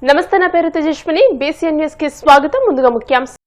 నమస్తే, నా పేరు తేజస్విని. బీసీఎన్ న్యూస్ కి స్వాగతం. ముందుగా ముఖ్యాంశాలు.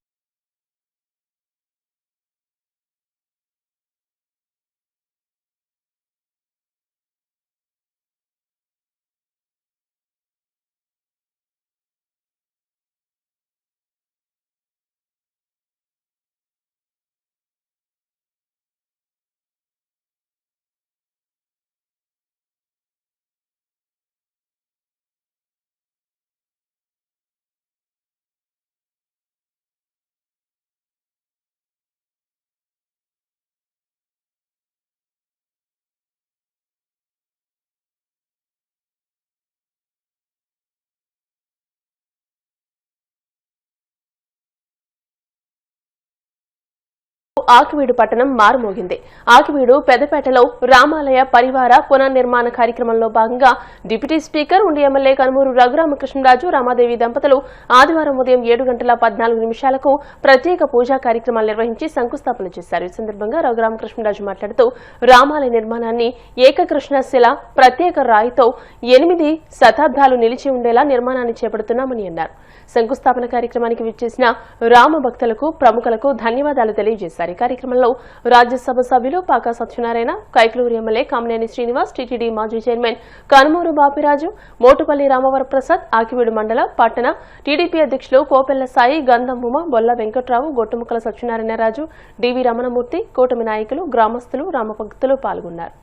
ఆకివీడు పట్టణం మారుమోగింది. ఆకివీడు పెద్దపేటలో రామాలయ పరివార పునర్నిర్మాణ కార్యక్రమంలో భాగంగా డిప్యూటీ స్పీకర్ ఉండి ఎమ్మెల్యే కనుమూరు రఘురామకృష్ణరాజు రామాదేవి దంపతులు ఆదివారం ఉదయం 7:14 ప్రత్యేక పూజా కార్యక్రమాలు నిర్వహించి శంకుస్థాపన చేశారు. ఈ సందర్భంగా రఘురామకృష్ణరాజు మాట్లాడుతూ రామాలయ నిర్మాణాన్ని ఏకకృష్ణ శిల ప్రత్యేక రాయితో 8 శతాబ్దాలు నిలిచి ఉండేలా నిర్మాణాన్ని చేపడుతున్నామని అన్నారు. శంకుస్థాపన కార్యక్రమానికి విచ్చేసిన రామ భక్తులకు ప్రముఖులకు ధన్యవాదాలు తెలియజేశారు. ఈ కార్యక్రమంలో రాజ్యసభ సభ్యులు పాకా సత్యనారాయణ, కైకలూరు ఎమ్మెల్యే కామినేని శ్రీనివాస్, టీటీడీ మాజీ చైర్మన్ కనుమూరు బాపిరాజు, మోటుపల్లి రామవరప్రసాద్, ఆకివీడు మండల పట్టణ టీడీపీ అధ్యక్షులు కోపెల్ల సాయి, గంధం ఉమ, బొల్ల వెంకట్రావు, గొట్టుముక్కల సత్యనారాయణరాజు, డివి రమణమూర్తి, కూటమి నాయకులు, గ్రామస్తులు, రామభక్తులు పాల్గొన్నారు.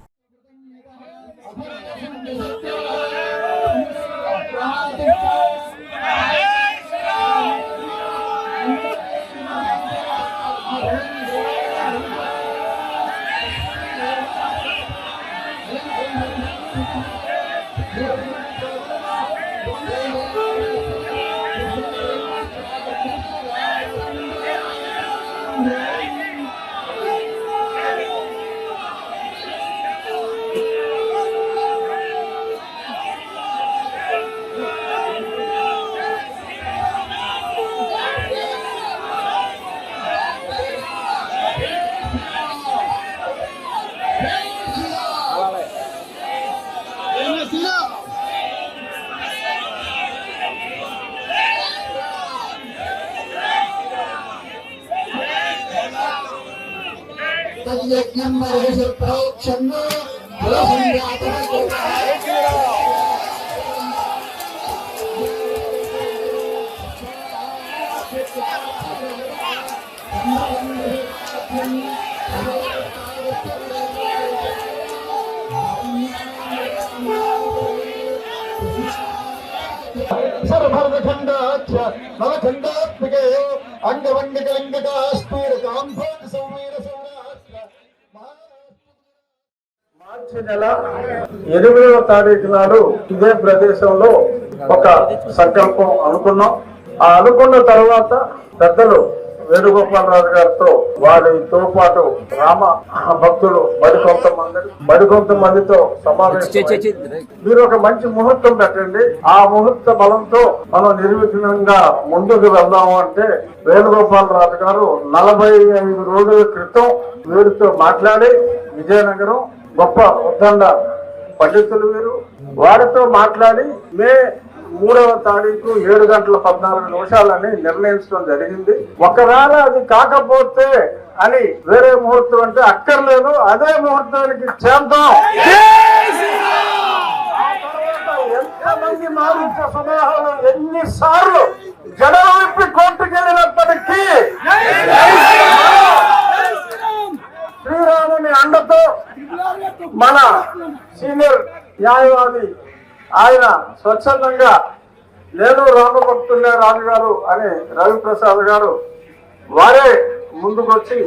మార్చి నెల 8వ తారీఖు నాడు ఇదే ప్రదేశంలో ఒక సంకల్పం అనుకున్నాం. ఆ అనుకున్న తర్వాత పెద్దలు వేణుగోపాలరాజు గారితో వారితో పాటు రామ భక్తులు మరికొంతమందితో సమావేశం, మీరు ఒక మంచి ముహూర్తం పెట్టండి, ఆ ముహూర్త బలంతో మనం నిర్విఘ్నంగా ముందుకు వెళ్దాము అంటే వేణుగోపాలరాజు గారు 45 రోజుల క్రితం వీరితో మాట్లాడి విజయనగరం గొప్ప ఉద్దండ పండితులు వీరు, వారితో మాట్లాడి మే 3వ తారీఖు 7:14 నిర్ణయించడం జరిగింది. ఒకవేళ అది కాకపోతే అని వేరే ముహూర్తం అంటే అక్కర్లేదు, అదే ముహూర్తానికి చేద్దాం. ఎంతమంది మారించ సమూహాలు ఎన్నిసార్లు జనం విప్పి కోర్టుకెళ్ళినప్పటికీ శ్రీరాముని అండతో మన సీనియర్ న్యాయవాది ఆయన స్వచ్ఛందంగా నేను రామభక్తులే రాజుగారు అని రవిప్రసాద్ గారు వారే ముందుకొచ్చి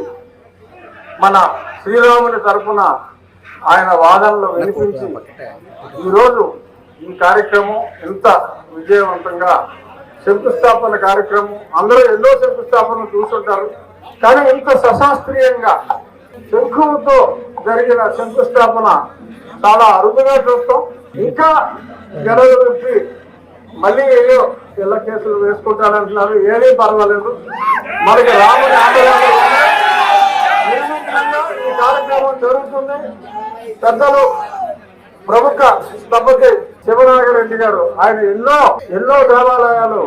మన శ్రీరాముని తరఫున ఆయన వాదనలు వినిపించి ఈరోజు ఈ కార్యక్రమం ఇంత విజయవంతంగా శంకుస్థాపన కార్యక్రమం, అందరూ ఎన్నో శంకుస్థాపనలు చూస్తుంటారు, కానీ ఇంత సశాస్త్రీయంగా శంఖుతో జరిగిన శంకుస్థాపన చాలా అరుదుగా చూస్తాం. ఇంకా గడవ పెట్టి మళ్ళీ ఏదో పిల్ల కేసులు వేసుకుంటానంటున్నారు, ఏమీ పర్వాలేదు, మనకి రాముడి ఆందోళన ఈ కార్యక్రమం జరుగుతుంది. పెద్దలు ప్రముఖ సభకి శివనాగరెడ్డి గారు ఆయన ఎన్నో దేవాలయాలు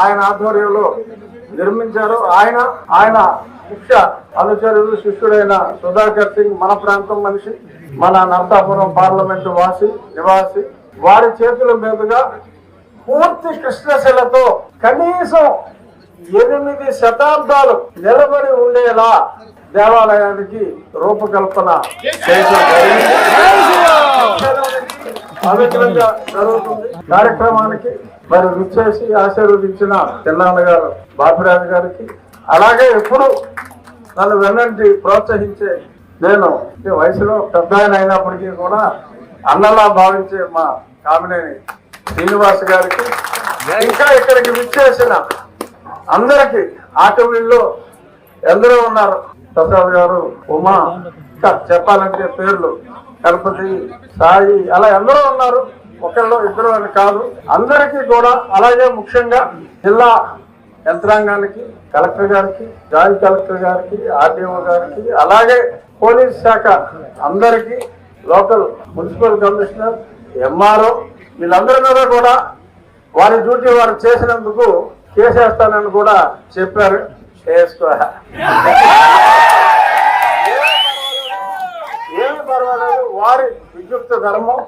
ఆయన ఆధ్వర్యంలో నిర్మించారు. ఆయన ముఖ్య అనుచరుడు శిష్యుడైన సుధాకర్ సింగ్ మన ప్రాంతం మనిషి, మన నర్సాపురం పార్లమెంటు నివాసి. వారి చేతుల మీదుగా పూర్తి కృష్ణశిలతో కనీసం 8 శతాబ్దాలు నిలబడి ఉండేలా దేవాలయానికి రూపకల్పన చేయడం పవిత్రంగా జరుగుతుంది. కార్యక్రమానికి మరి విచ్చేసి ఆశీర్వదించిన చిన్నాన్న గారు బాపిరాజు గారికి, అలాగే ఎప్పుడు నన్ను వెన్నంటి ప్రోత్సహించే నేను వయసులో పెద్ద ఆయన అయినప్పటికీ కూడా అన్నలా భావించే మా కామినేని శ్రీనివాస్ గారికి, ఇంకా ఇక్కడికి విచ్చేసిన అందరికి, ఆటవీళ్ళు ఎందరో ఉన్నారు, ప్రసాద్ గారు, ఉమా, ఇంకా చెప్పాలంటే పేర్లు గణపతి, సాయి, అలా ఎందరో ఉన్నారు. ఒకళ్ళు ఇద్దరు అని కాదు, అందరికీ కూడా. అలాగే ముఖ్యంగా జిల్లా యంత్రాంగానికి, కలెక్టర్ గారికి, జాయింట్ కలెక్టర్ గారికి, ఆర్డీఓ గారికి, అలాగే పోలీస్ శాఖ అందరికీ, లోకల్ మున్సిపల్ కమిషనర్, ఎంఆర్ఓ, వీళ్ళందరి మీద కూడా వారి డ్యూటీ వారు చేసినందుకు కేసేస్తానని కూడా చెప్పారు. ఏమి పర్వాలేదు, వారి విద్యుక్త ధర్మం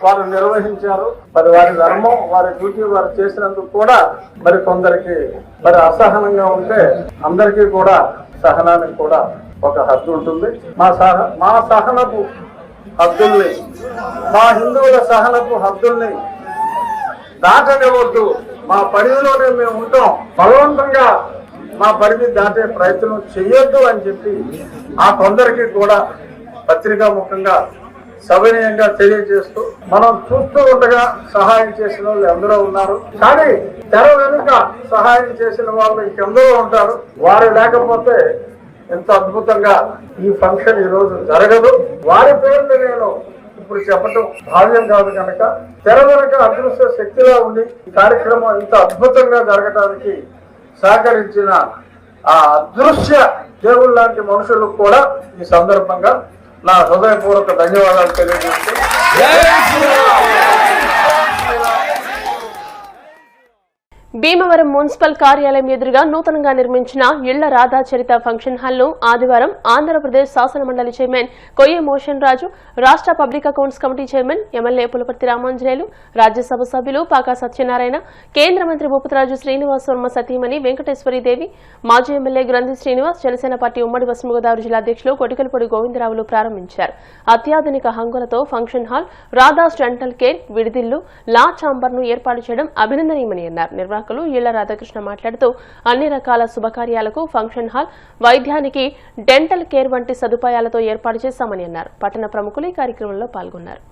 వారు నిర్వహించారు. మరి వారి ధర్మం, వారి డ్యూటీ వారు చేసినందుకు కూడా మరి కొందరికి మరి అసహనంగా ఉంటే అందరికీ కూడా సహనానికి కూడా ఒక హద్దు ఉంటుంది. మా సహనపు హద్దుల్ని, మా హిందువుల సహనపు హద్దుల్ని దాటనివద్దు. మా పరిధిలోనే మేము ఉంటాం, బలవంతంగా మా పరిధి దాటే ప్రయత్నం చెయ్యొద్దు అని చెప్పి ఆ కొందరికి కూడా పత్రికా ముఖంగా సవినయంగా తెలియజేస్తూ, మనం చూస్తూ ఉండగా సహాయం చేసిన వాళ్ళు ఎందరో ఉన్నారు, కానీ తెర వెనుక సహాయం చేసిన వాళ్ళు ఇంకెందరో ఉంటారు. వారు లేకపోతే ఎంత అద్భుతంగా ఈ ఫంక్షన్ ఈ రోజు జరగదు. వారి పేర్లు నేను ఇప్పుడు చెప్పటం భావ్యం కాదు కనుక, తెర వెనుక అదృశ్య శక్తిగా ఉండి ఈ కార్యక్రమం ఇంత అద్భుతంగా జరగడానికి సహకరించిన ఆ అదృశ్య దేవుళ్ళ లాంటి మనుషులకు కూడా ఈ సందర్భంగా నా హృదయపూర్వక ధన్యవాదాలు తెలియజేస్తూ, భీమవరం మున్సిపల్ కార్యాలయం ఎదురుగా నూతనంగా నిర్మించిన ఇళ్ల రాధా చరిత ఫంక్షన్ హాల్ ను ఆదివారం ఆంధ్రప్రదేశ్ శాసన మండలి చైర్మన్ కొయ్య మోషన్ రాజు, రాష్ట్ర public accounts committee chairman MLA Pulaparthi Ramanjaneyulu, Rajya Sabha సభ్యులు పాకా సత్యనారాయణ, కేంద్ర మంత్రి భూపతిరాజు శ్రీనివాస్ వర్మ సతీమణి వెంకటేశ్వరీదేవి, మాజీ ఎమ్మెల్యే గ్రంథి శ్రీనివాస్, జనసేన పార్టీ ఉమ్మడి పశ్చిమ గోదావరి జిల్లా అధ్యక్షులు కొటికలపూడి గోవిందరావులు ప్రారంభించారు. అత్యాధునిక హంగులతో function hall, Radha's dental care, విడిదిల్లు, లా ఛాంబర్ ను ఏర్పాటు చేయడం అభినందనీయమని అన్నారు. ఇళ్ల రాధాకృష్ణ మాట్లాడుతూ, అన్ని రకాల శుభకార్యాలకు ఫంక్షన్ హాల్, వైద్యానికి డెంటల్ కేర్ వంటి సదుపాయాలతో ఏర్పాటు చేశామని అన్నారు. పట్టణ ప్రముఖులు ఈ కార్యక్రమంలో పాల్గొన్నారు.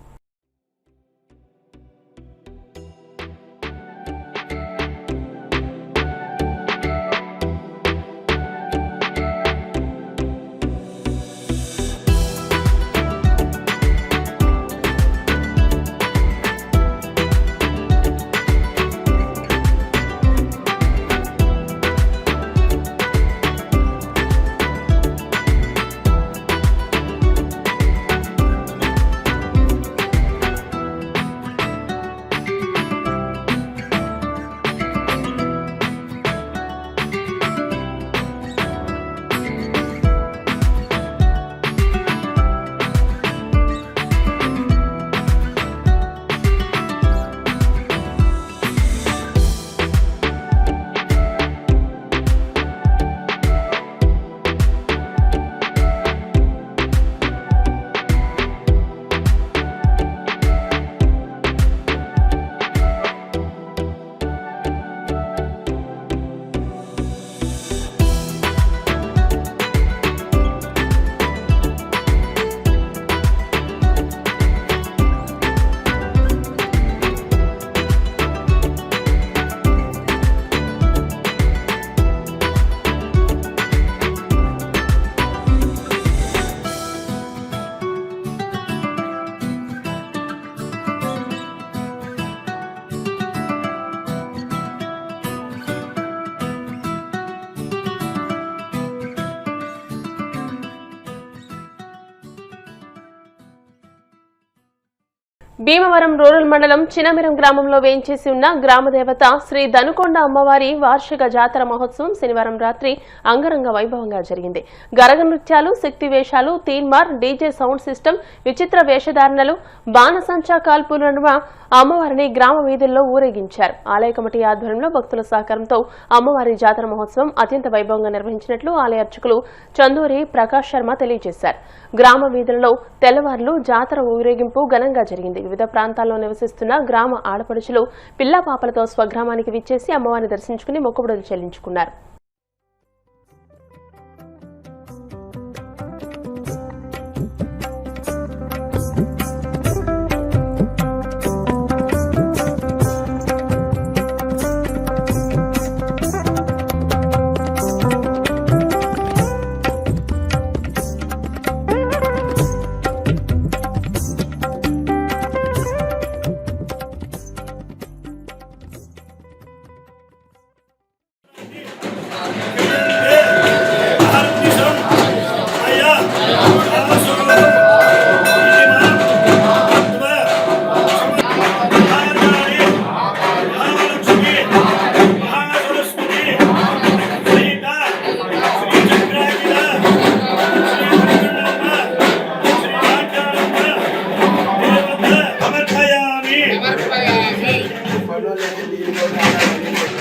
భీమవరం రూరల్ మండలం చినమిరం గ్రామంలో వేయించేసి ఉన్న గ్రామదేవత శ్రీ దనుకొండ అమ్మవారి వార్షిక జాతర మహోత్సవం శనివారం రాత్రి అంగరంగ వైభవంగా జరిగింది. గరగ నృత్యాలు, శక్తి వేషాలు, తీన్మార్, డీజే సౌండ్ సిస్టమ్, విచిత్ర వేషధారణలు, బాణసంచా కాల్పుల నడుమ అమ్మవారిని గ్రామ వీధుల్లో ఊరేగించారు. ఆలయ కమిటీ ఆధ్వర్యంలో భక్తుల సహకారంతో అమ్మవారి జాతర మహోత్సవం అత్యంత వైభవంగా నిర్వహించినట్లు ఆలయ అర్చకులు చందూరి ప్రకాష్ శర్మ తెలియజేశారు. గ్రామ వీధులలో తెల్లవారులు జాతర ఊరేగింపు ఘనంగా జరిగింది. వివిధ ప్రాంతాల్లో నివసిస్తున్న గ్రామ ఆడపడుచులు పిల్లాపాపలతో స్వగ్రామానికి విచ్చేసి అమ్మవారిని దర్శించుకుని మొక్కుబడులు చెల్లించుకున్నారు.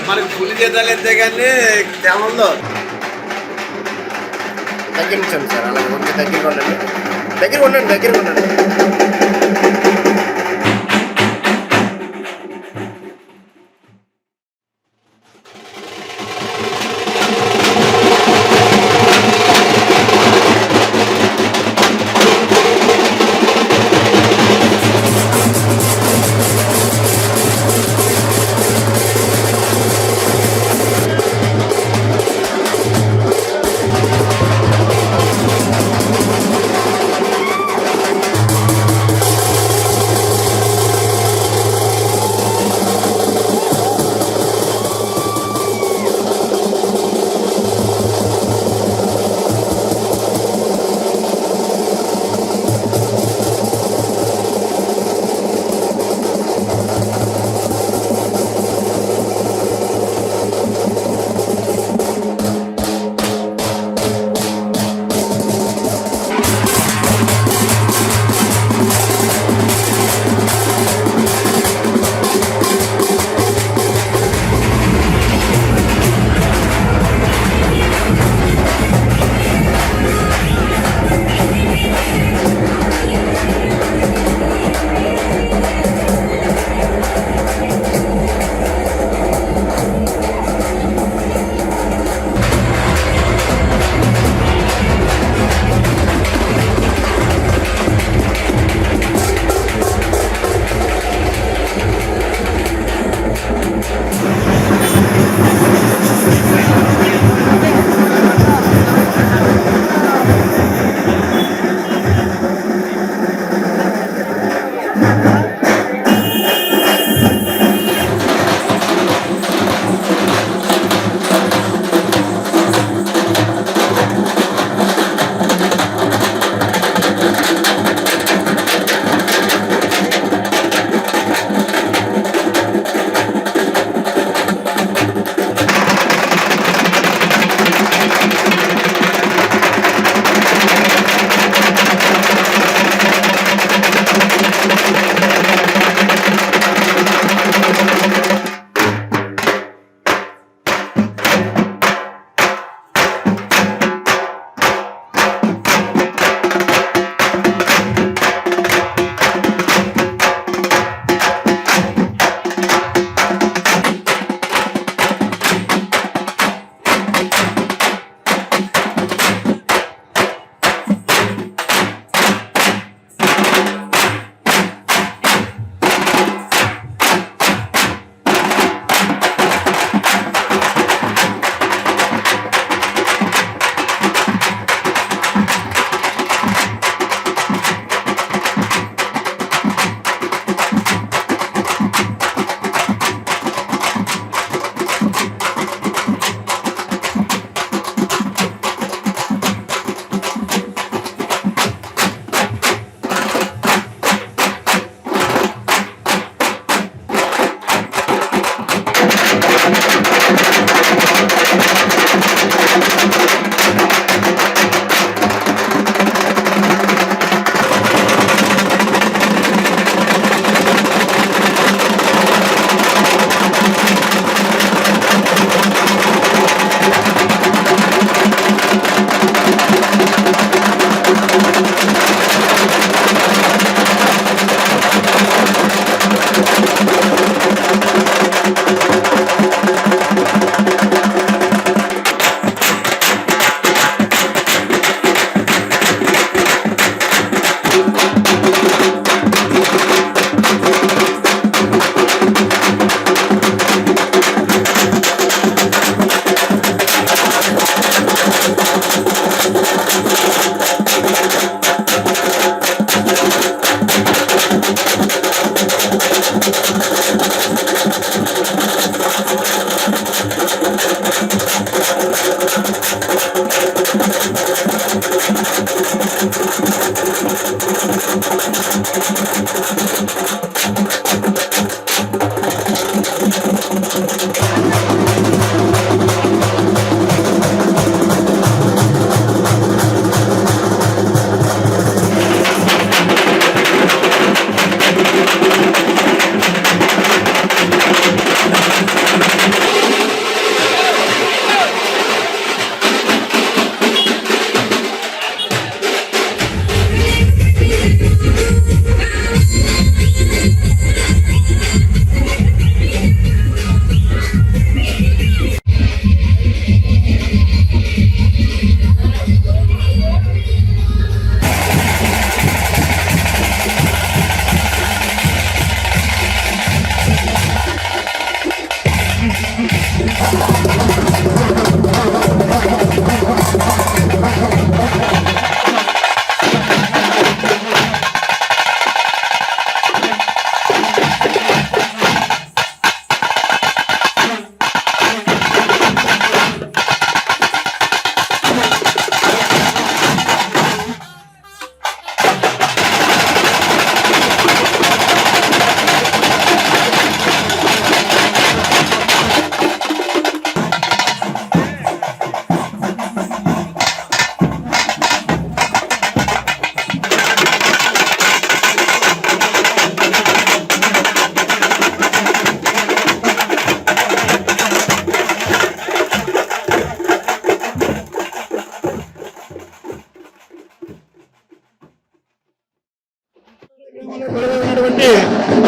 మనకు పులి చేద్దాలు ఎంతే కానీ గ్రామంలో తగ్గించండి సార్. అలా కొంచెం దగ్గర ఉండండి.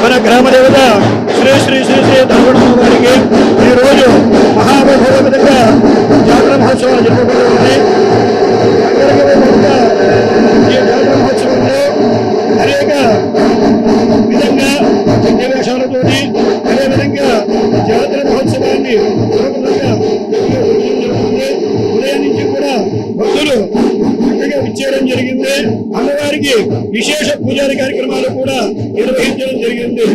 మన గ్రామ దేవత శ్రీ శ్రీ శ్రీ శ్రీ ధర్మమ్మ వారికి ఈరోజు మహావైభవంగా జాతర మహోత్సవాలు జరుపుకుంటూ ఈ జాతర మహోత్సవంలో అనేక విధంగా సన్నివేశాలతోటి అదేవిధంగా జాతర మహోత్సవాన్ని ఉదయం నుంచి కూడా భక్తులు చక్కగా విచ్చేయడం జరిగింది. అమ్మవారికి విశేష పూజారి కార్యక్రమాలు కూడా నిర్వహించడం జరిగింది.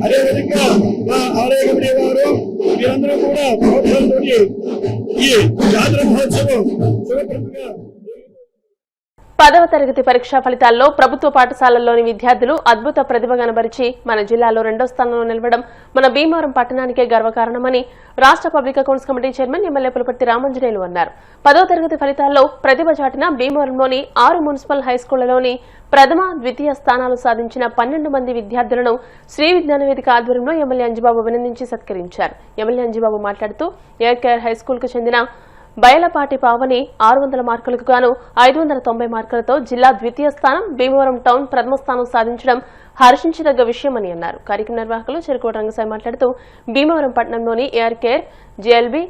అదేవిధంగా మా ఆలయ కమిటీ వారు మీరందరూ కూడా ప్రోత్సాహంతో ఈ జాతర మహోత్సవం శుభప్రదంగా 10వ తరగతి పరీక్షా ఫలితాల్లో ప్రభుత్వ పాఠశాలల్లోని విద్యార్థులు అద్భుత ప్రతిభ కనబరిచి మన జిల్లాలో 2వ స్థానంలో నిలవడం మన భీమవరం పట్టణానికే గర్వకారణమని రాష్ట్ర public accounts committee chairman MLA Pulaparthi Ramanjaneyulu అన్నారు. 10వ తరగతి ఫలితాల్లో ప్రతిభ చాటిన భీమవరంలోని 6 మున్సిపల్ హైస్కూళ్లలోని ప్రథమ ద్వితీయ స్థానాలు సాధించిన 12 మంది విద్యార్థులను శ్రీ విజ్ఞాన వేదిక ఆధ్వర్యంలో ఎమ్మెల్యే అంజిబాబు అభినందించి సత్కరించారు. ఎమ్మెల్యే అంజిబాబు మాట్లాడుతూ ఏఆర్కేఆర్ హైస్కూల్ కు చెందిన బయలపాటి పావని 600 మార్కులకు గాను 590 మార్కులతో జిల్లా ద్వితీయ స్థానం, భీమవరం టౌన్ ప్రథమ స్థానం సాధించడం హర్షించదగ్గ విషయమని అన్నారు. కార్యక్రమ నిర్వాహకులు చెరుకోట రంగసాయి మాట్లాడుతూ భీమవరం పట్టణంలోని ఏఆర్కేఆర్, JLB,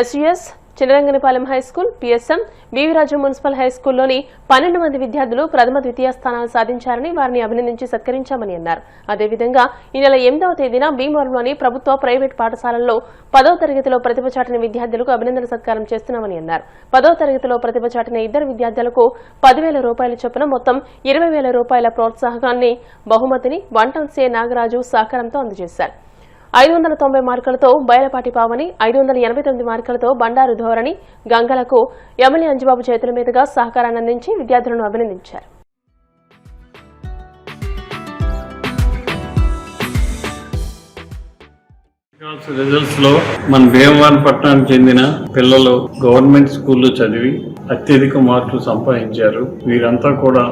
ఎస్యుఎస్, చినరంగనిపాలెం high school, PSM, BV Raju municipal హైస్కూల్లోని 12 మంది విద్యార్థులు ప్రథమ ద్వితీయ స్థానాలు సాధించారని వారిని అభినందించి సత్కరించామని అన్నారు. అదేవిధంగా ఈ నెల 8వ తేదీన భీమవరంలోని ప్రభుత్వ, ప్రైవేట్ పాఠశాలల్లో 10వ తరగతిలో ప్రతిభ చాటిన విద్యార్థులకు అభినందన సత్కారం చేస్తున్నామని అన్నారు. 10వ తరగతిలో ప్రతిభ చాటిన 2 విద్యార్థులకు 10,000 రూపాయల చొప్పున మొత్తం 20,000 రూపాయల ప్రోత్సాహకాన్ని, బహుమతిని వన్ టౌన్ సే నాగరాజు సహకారంతో అందజేశారు. 590 మార్కులతో బయలపాటి పావని, 589 మార్కులతో బండారు ధోరణి, గంగలకు ఎమ్మెల్యే అంజిబాబు చేతుల మీదుగా సహకారాన్ని అందించి విద్యార్థులను అభినందించారు. రిజల్ట్స్ లో మన భీమవరం పట్టణానికి చెందిన పిల్లలు గవర్నమెంట్ స్కూల్లో చదివి అత్యధిక మార్కులు సంపాదించారు. వీరంతా కూడా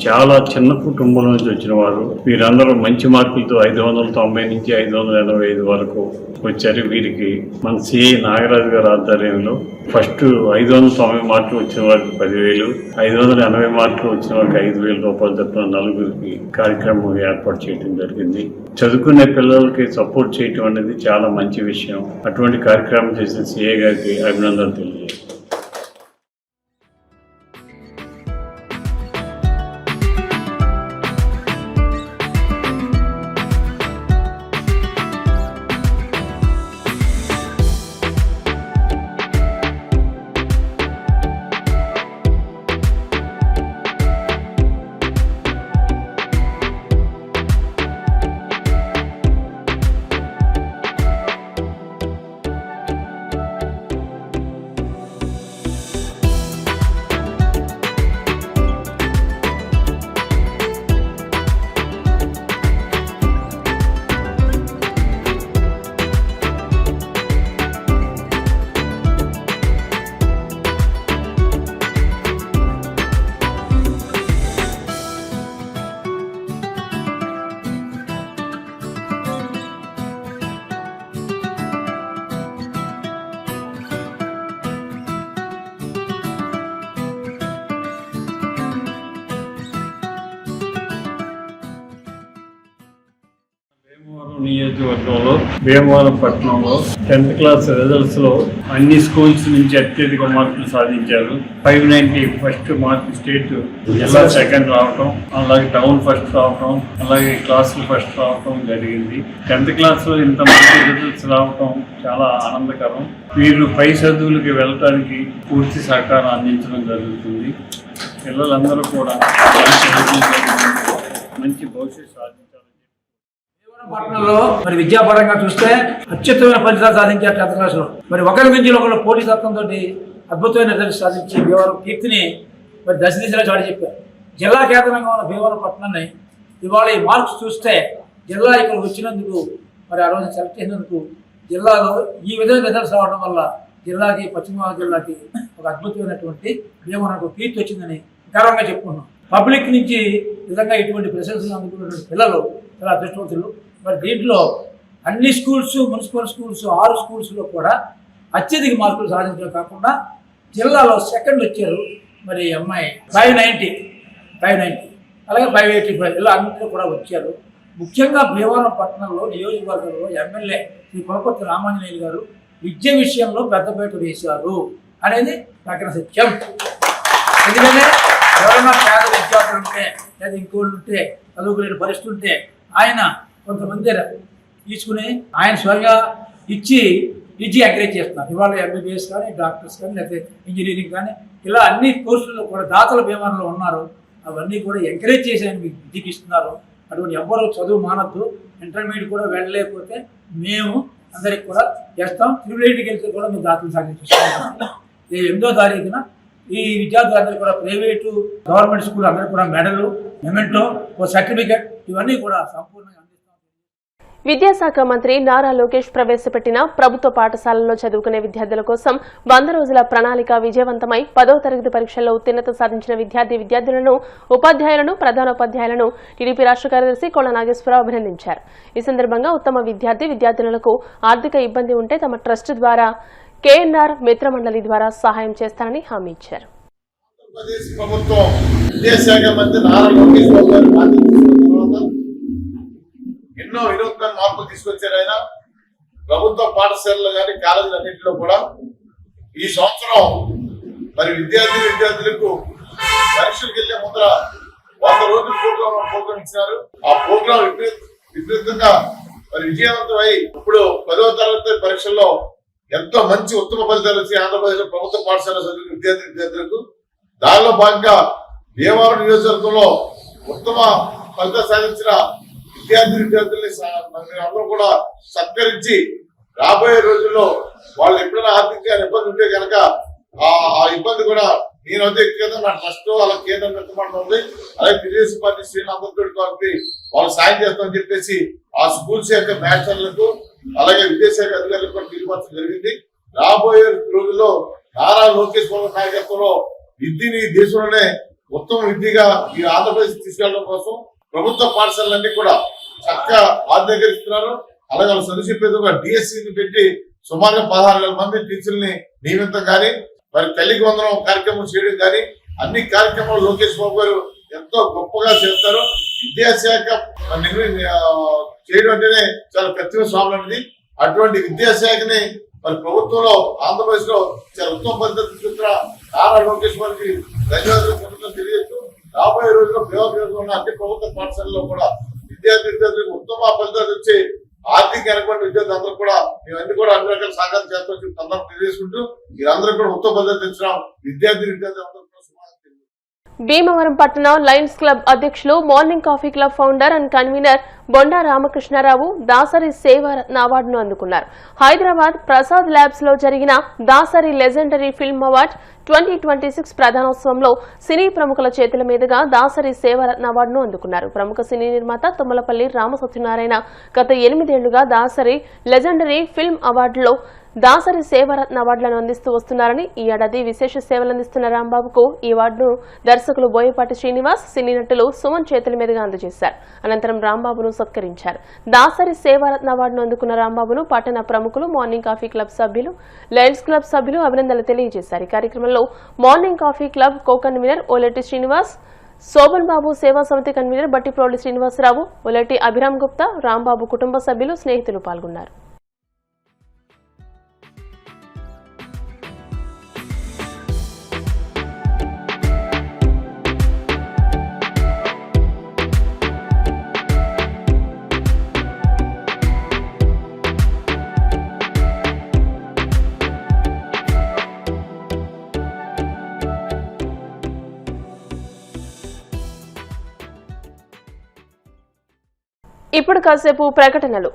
చాలా చిన్న కుటుంబం నుంచి వచ్చిన వారు. వీరందరూ మంచి మార్కులతో 590 నుంచి 585 వరకు వచ్చారు. వీరికి మన సిఐ నాగరాజు గారి ఆధ్వర్యంలో ఫస్ట్ 590 మార్కులు వచ్చిన వారికి 10,000, 580 మార్కులు వచ్చిన వారికి 5,000 రూపాయలు తప్ప నలుగురికి కార్యక్రమం ఏర్పాటు చేయడం జరిగింది. చదువుకునే పిల్లలకి సపోర్ట్ చేయటం అనేది చాలా మంచి విషయం. అటువంటి కార్యక్రమం చేసిన సిఐ గారికి అభినందనలు తెలియజేస్తాను. నియోజకవర్గంలో భీమవరం పట్టణంలో 10th క్లాస్ రిజల్ట్స్ లో అన్ని స్కూల్స్ నుంచి అత్యధిక మార్కులు సాధించారు. 590 ఫస్ట్ మార్క్, స్టేట్ జిల్లా సెకండ్ రావటం, అలాగే టౌన్ ఫస్ట్ రావటం, అలాగే క్లాసులు ఫస్ట్ రావటం జరిగింది. 10th క్లాస్ లో ఇంత మంచి రిజల్ట్స్ రావటం చాలా ఆనందకరం. వీళ్ళు పై చదువులకి వెళ్ళటానికి పూర్తి సహకారం అందించడం జరుగుతుంది. పిల్లలందరూ కూడా మంచి భవిష్యత్తు సాధించాలని పట్టణంలో మరి విద్యాపరంగా చూస్తే అత్యుత్తమైన ఫలితాలు సాధించారు 10th క్లాస్లో. మరి ఒకరి నుంచి ఒకరు పోటీ తత్వంతో అద్భుతమైన రిజల్ట్ సాధించి భీమవరం కీర్తిని మరి దశ దిశలో చాటి చెప్పారు. జిల్లా కేంద్రంగా ఉన్న భీమవరం పట్టణాన్ని ఇవాళ ఈ మార్క్స్ చూస్తే జిల్లా ఇక్కడ వచ్చినందుకు, మరి ఆ రోజు సెలెక్ట్ చేసినందుకు జిల్లాలో ఈ విధంగా రిజల్ట్స్ రావడం వల్ల జిల్లాకి, పశ్చిమ గోదావరి జిల్లాకి ఒక అద్భుతమైనటువంటి భీమవరంకు కీర్తి వచ్చిందని గర్వంగా చెప్పుకున్నాం. పబ్లిక్ నుంచి నిజంగా ఇటువంటి ప్రశంసలు అందుకున్నటువంటి పిల్లలు చాలా అదృష్టవంతులు. మరి దీంట్లో అన్ని స్కూల్స్, మున్సిపల్ స్కూల్స్ 6 స్కూల్స్లో కూడా అత్యధిక మార్కులు సాధించడం కాకుండా జిల్లాలో సెకండ్ వచ్చారు. మరి అమ్మాయి 590, అలాగే 585 ఇలా అన్నింటిలో కూడా వచ్చారు. ముఖ్యంగా భీమవరం పట్టణంలో నియోజకవర్గంలో ఎమ్మెల్యే శ్రీ కొలపతి రామాంజనేయులు గారు విద్య విషయంలో పెద్దపీట వేశారు అనేది నాకు సత్యం. ఎందుకంటే ఎవరైనా పేద విద్యార్థులు ఉంటే లేదా ఇంకోళ్ళు ఉంటే చదువుకునే పరిస్థితి ఉంటే ఆయన కొంతమంది తీసుకుని ఆయన స్వయంగా ఇచ్చి ఎంకరేజ్ చేస్తున్నారు. ఇవాళ MBBS కానీ, డాక్టర్స్ కానీ, లేకపోతే ఇంజనీరింగ్ కానీ ఇలా అన్ని కోర్సుల్లో కూడా దాతల భీమవరంలో ఉన్నారు. అవన్నీ కూడా ఎంకరేజ్ చేసి ఆయన విద్యకి ఇస్తున్నారు. అటువంటి ఎవ్వరూ చదువు మానద్దు. ఇంటర్మీడియట్ కూడా వెళ్ళలేకపోతే మేము అందరికి కూడా చేస్తాం. త్రిపురేట్కి వెళ్తే కూడా మేము దాతలు సాగించేస్తాం. 8వ తారీఖున ఈ విద్యార్థులందరూ కూడా ప్రైవేటు, గవర్నమెంట్ స్కూల్ అందరూ కూడా మెడలు, మెమెంటో, ఓ సర్టిఫికెట్ ఇవన్నీ కూడా సంపూర్ణంగా అందిస్తాం. విద్యాశాఖ మంత్రి నారా లోకేష్ ప్రవేశపెట్టిన ప్రభుత్వ పాఠశాలల్లో చదువుకునే విద్యార్థుల కోసం 100 రోజుల ప్రణాళిక విజయవంతమై 10వ తరగతి పరీక్షల్లో ఉత్తీర్ణత సాధించిన విద్యార్థులను, ఉపాధ్యాయులను, ప్రధానోపాధ్యాయులను టీడీపీ రాష్ట్ర కార్యదర్శి కోళ్ల నాగేశ్వరరావు అభినందించారు. ఈ సందర్భంగా ఉత్తమ విద్యార్థులకు ఆర్థిక ఇబ్బంది ఉంటే తమ ట్రస్ట్ ద్వారా KNR మిత్రమండలి ద్వారా సహాయం చేస్తానని హామీ ఇచ్చారు. ఎన్నో వినూత్న మార్పులు తీసుకొచ్చారు ఆయన. ప్రభుత్వ పాఠశాలలు కానీ, కాలేజీలు అన్నింటిలో కూడా ఈ సంవత్సరం మరి విద్యార్థులకు పరీక్షలకు వెళ్లే ముందర 100 రోజుల ప్రోగ్రాం ఇచ్చినారు. ఆ ప్రోగ్రాం విపరీతంగా మరి విజయవంతమై ఇప్పుడు 10వ తరగతి పరీక్షల్లో ఎంతో మంచి ఉత్తమ ఫలితాలు వచ్చి ఆంధ్రప్రదేశ్ ప్రభుత్వ పాఠశాల చదివిన విద్యార్థులకు దానిలో భాగంగా భీమవరం నియోజకవర్గంలో ఉత్తమ ఫలితాలు సాధించిన విద్యార్థుల్ని అందరూ కూడా సత్కరించి రాబోయే రోజుల్లో వాళ్ళు ఎప్పుడైనా ఆర్థిక ఇబ్బంది ఉంటే కనుక ఆ ఇబ్బంది కూడా నేనైతే ఎక్కువ నా ట్రస్ట్ అలా కేంద్రం పెట్టమంటూ ఉంది. అలాగే తెలుగుదేశం పార్టీ శ్రీలందరితో వాళ్ళు సాయం చేస్తామని చెప్పేసి ఆ స్కూల్స్ యొక్క మ్యాచర్లకు అలాగే విద్యాశాఖ అధికారులకు కూడా తీర్మానం జరిగింది. రాబోయే రోజుల్లో నారా లోకేష్ బాబు నాయకత్వంలో విద్యని దేశంలోనే ఉత్తమ విద్యగా ఈ ఆంధ్రప్రదేశ్ తీసుకెళ్లడం కోసం ప్రభుత్వ పాఠశాలలన్నీ కూడా చక్కగా ఆధునీకరిస్తున్నారు. అలాగే వాళ్ళు చదివించేందుకు DSCని పెట్టి సుమారుగా 16,000 మంది టీచర్లని నియమితం కానీ, మరి తల్లికి వందనం కార్యక్రమం చేయడం కానీ అన్ని కార్యక్రమాలు లోకేష్ బాబు గారు ఎంతో గొప్పగా చేస్తారు. విద్యాశాఖ చేయడం అంటేనే చాలా ప్రతిభ స్వామి అనేది. అటువంటి విద్యాశాఖని మరి ప్రభుత్వంలో ఆంధ్రప్రదేశ్ లో చాలా ఉత్తమ పద్ధతి తీసుకున్న నారా లోకేష్ గారికి ధన్యవాదాలు తెలియజేస్తూ రాబోయే రోజుల్లో ఉన్న అన్ని ప్రభుత్వ పాఠశాలలో కూడా విద్యార్థులకు ఉత్తమ ఫలితాలు వచ్చి ఆర్థిక వెనకబడిన విద్యార్థులందరూ కూడా మేమన్నీ కూడా అన్ని రకాల సహకారం చేస్తామని అందరం తెలియజేసుకుంటూ మీరందరూ కూడా ఉత్తమ పద్ధతి తెచ్చినాం. విద్యార్థులందరూ భీమవరం పట్టణ లయన్స్ క్లబ్ అధ్యక్షులు, morning coffee club founder and convener Bonda Ramakrishnarao Dasari Sevaratna అవార్డును అందుకున్నారు. హైదరాబాద్ ప్రసాద్ ల్యాబ్స్ లో జరిగిన దాసరి లెజెండరీ ఫిల్మ్ అవార్డ్ 2026 ప్రధానోత్సవంలో సినీ ప్రముఖుల చేతుల మీదుగా దాసరి సేవారత్న అవార్డును అందుకున్నారు. ప్రముఖ సినీ నిర్మాత తుమ్మలపల్లి రామసత్యనారాయణ గత 8 ఏళ్లుగా దాసరి లెజెండరీ ఫిల్మ్ అవార్డులో దాసరి సేవారత్న అవార్డులను అందిస్తూ వస్తున్నారని, ఈ ఏడాది విశేష సేవలందిస్తున్న రాంబాబుకు ఈ అవార్డును దర్శకులు బోయపాటి శ్రీనివాస్, సినీ నటులు సుమన్ చేతుల మీదుగా అందజేశారు. అనంతరం రాంబాబును సత్కరించారు. దాసరి సేవారత్న అవార్డును అందుకున్న రాంబాబును పట్టణ ప్రముఖులు, మార్నింగ్ కాఫీ క్లబ్ సభ్యులు, లయన్స్ క్లబ్ సభ్యులు అభినందనలు తెలియజేశారు. ఈ కార్యక్రమంలో morning coffee club co convener Oletti Srinivas, Shoban Babu Seva Samiti convener Battiproli Srinivasarao, Ulati Abhiram Gupta, Rambabu కుటుంబ సభ్యులు, స్నేహితులు పాల్గొన్నారు. ఇప్పుడు కాసేపు ప్రకటనలు.